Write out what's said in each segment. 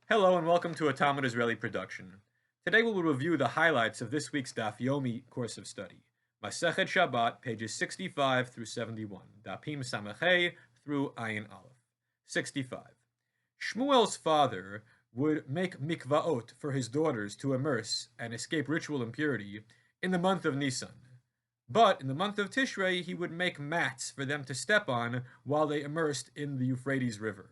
Hello and welcome to a Talmud Israeli production. Today we will review the highlights of this week's Daf Yomi course of study. Masechet Shabbat, pages 65 through 71. Dapim Samachay through Ayin Aleph. 65. Shmuel's father would make mikvaot for his daughters to immerse and escape ritual impurity in the month of Nisan. But in the month of Tishrei, he would make mats for them to step on while they immersed in the Euphrates River.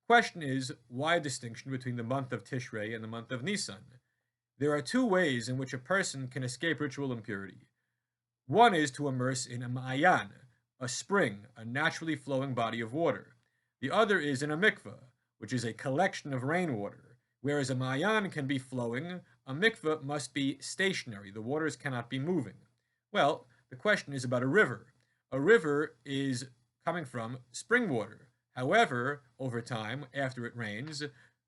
Question is, why a distinction between the month of Tishrei and the month of Nisan? There are two ways in which a person can escape ritual impurity. One is to immerse in a ma'ayan, a spring, a naturally flowing body of water. The other is in a mikveh, which is a collection of rainwater. Whereas a ma'ayan can be flowing, a mikveh must be stationary. The waters cannot be moving. Well, the question is about a river. A river is coming from spring water. However, over time, after it rains,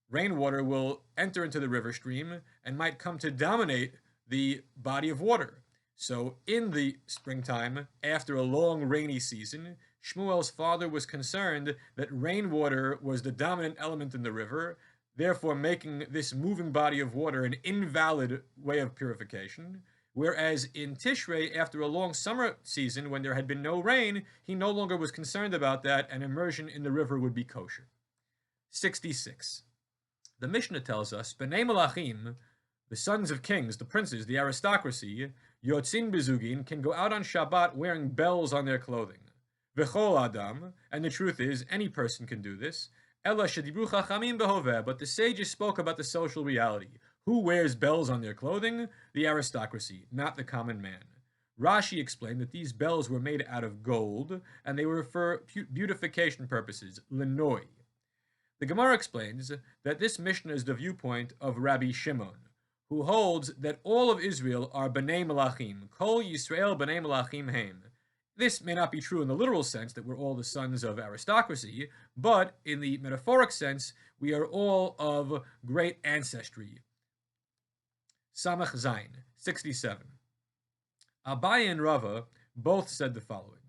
rainwater will enter into the river stream and might come to dominate the body of water. So in the springtime, after a long rainy season, Shmuel's father was concerned that rainwater was the dominant element in the river, therefore making this moving body of water an invalid way of purification. Whereas in Tishrei, after a long summer season when there had been no rain, he no longer was concerned about that, and immersion in the river would be kosher. 66. The Mishnah tells us, B'nai Malachim, the sons of kings, the princes, the aristocracy, Yotzin Bezugin, can go out on Shabbat wearing bells on their clothing. V'chol Adam, and the truth is, any person can do this. Ela shedibru chachamim behoveh, but the sages spoke about the social reality. Who wears bells on their clothing? The aristocracy, not the common man. Rashi explained that these bells were made out of gold, and they were for beautification purposes, lenoi. The Gemara explains that this Mishnah is the viewpoint of Rabbi Shimon, who holds that all of Israel are B'nai Malachim, Kol Yisrael B'nai Malachim Heim. This may not be true in the literal sense that we're all the sons of aristocracy, but in the metaphoric sense, we are all of great ancestry. Samach Zayin, 67. Abaye and Rava both said the following: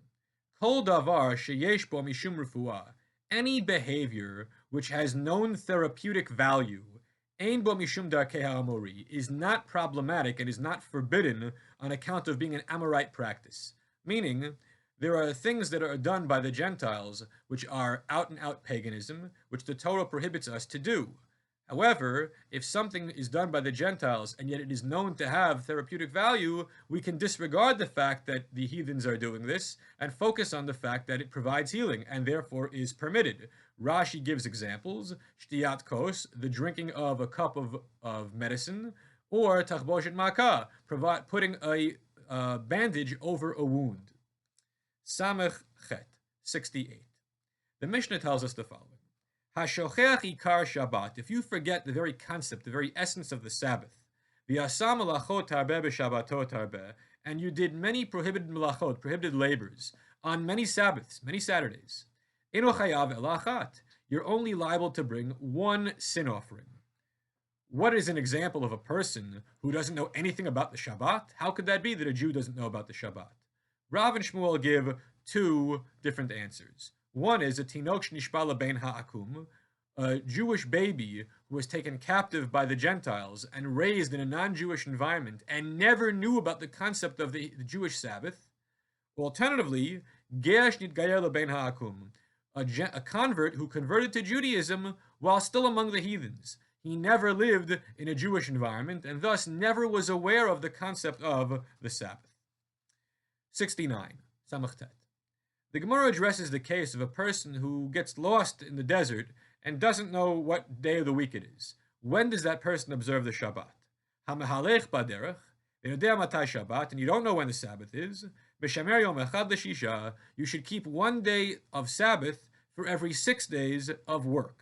Kol davar sheyesh bo mishum refuah, any behavior which has known therapeutic value, ein bo mishum darkei ha'amori, is not problematic and is not forbidden on account of being an Amorite practice. Meaning, there are things that are done by the Gentiles which are out-and-out paganism, which the Torah prohibits us to do. However, if something is done by the Gentiles and yet it is known to have therapeutic value, we can disregard the fact that the heathens are doing this and focus on the fact that it provides healing and therefore is permitted. Rashi gives examples: shtiyat kos, the drinking of a cup of medicine, or tachboshet makah, putting a bandage over a wound. Samech Chet, 68. The Mishnah tells us the following: Hashocheach ikar Shabbat, if you forget the very concept, the very essence of the Sabbath, v'asam melachot tarbeh b'Shabbatot tarbeh, and you did many prohibited melachot, prohibited labors, on many Sabbaths, many Saturdays, eno chayav elachat, you're only liable to bring one sin offering. What is an example of a person who doesn't know anything about the Shabbat? How could that be that a Jew doesn't know about the Shabbat? Rav and Shmuel give two different answers. One is a tinok shnishbala bein ha'akum, a Jewish baby who was taken captive by the Gentiles and raised in a non-Jewish environment and never knew about the concept of the Jewish Sabbath. Alternatively, ger shnitgayer lebein ha'akum, a convert who converted to Judaism while still among the heathens. He never lived in a Jewish environment and thus never was aware of the concept of the Sabbath. 69. Samachtet. The Gemara addresses the case of a person who gets lost in the desert and doesn't know what day of the week it is. When does that person observe the Shabbat? Hamahalech baderech, ve'yodea matai Shabbat, and you don't know when the Sabbath is. Meshamer yom echad l'shisha, you should keep 1 day of Sabbath for every 6 days of work.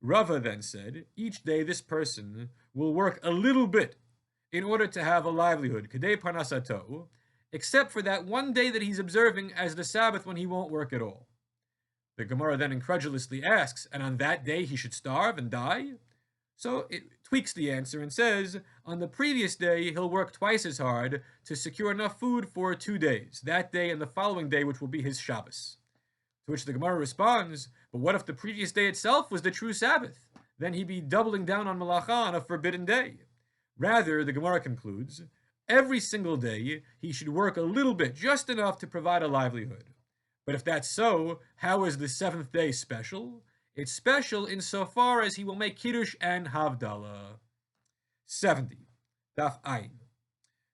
Rava then said, each day this person will work a little bit in order to have a livelihood, kedei parnasato, except for that 1 day that he's observing as the Sabbath when he won't work at all. The Gemara then incredulously asks, and on that day he should starve and die? So it tweaks the answer and says, on the previous day he'll work twice as hard to secure enough food for 2 days, that day and the following day, which will be his Shabbos. To which the Gemara responds, but what if the previous day itself was the true Sabbath? then he'd be doubling down on malacha on a forbidden day. Rather, the Gemara concludes, every single day he should work a little bit, just enough to provide a livelihood. But if that's so, how is the seventh day special? It's special insofar as he will make Kiddush and Havdalah. 70. Daf Ayin.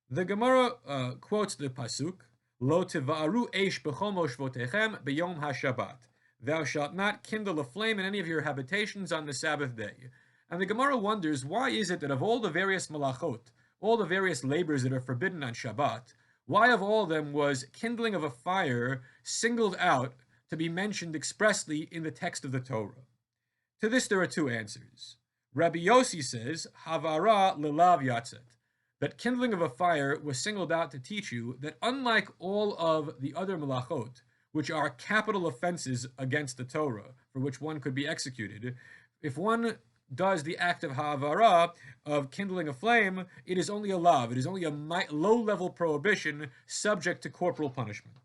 The Gemara quotes the pasuk, Lo tiva'aru eish b'chol moshvotechem b'yom haShabbat. Thou shalt not kindle a flame in any of your habitations on the Sabbath day. And the Gemara wonders, why is it that of all the various malachot, all the various labors that are forbidden on Shabbat, why of all of them was kindling of a fire singled out to be mentioned expressly in the text of the Torah? To this there are two answers. Rabbi Yossi says, Havara lelav yatzet, that kindling of a fire was singled out to teach you that unlike all of the other malachot, which are capital offenses against the Torah, for which one could be executed, if one does the act of ha'avara, of kindling a flame, it is only a lav, it is only a low-level prohibition subject to corporal punishment.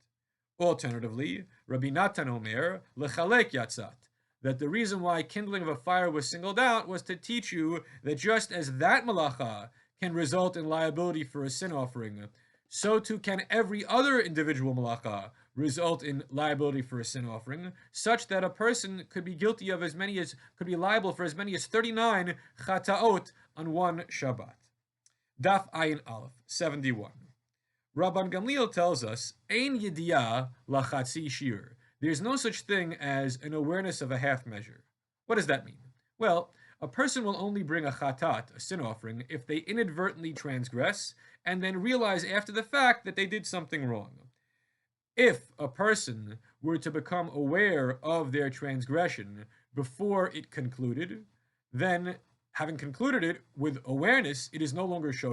Alternatively, Rabbi Natan Omer, lechalek yatzat, that the reason why kindling of a fire was singled out was to teach you that just as that malacha can result in liability for a sin offering, so too can every other individual malacha result in liability for a sin offering, such that a person could be guilty of could be liable for as many as 39 chataot on one Shabbat. Daf Ayin Aleph, 71. Rabban Gamliel tells us, Ein yediyah lachatzi shir. There's no such thing as an awareness of a half measure. What does that mean? Well, a person will only bring a chatat, a sin offering, if they inadvertently transgress and then realize after the fact that they did something wrong. If a person were to become aware of their transgression before it concluded, then having concluded it with awareness, it is no longer shogeg.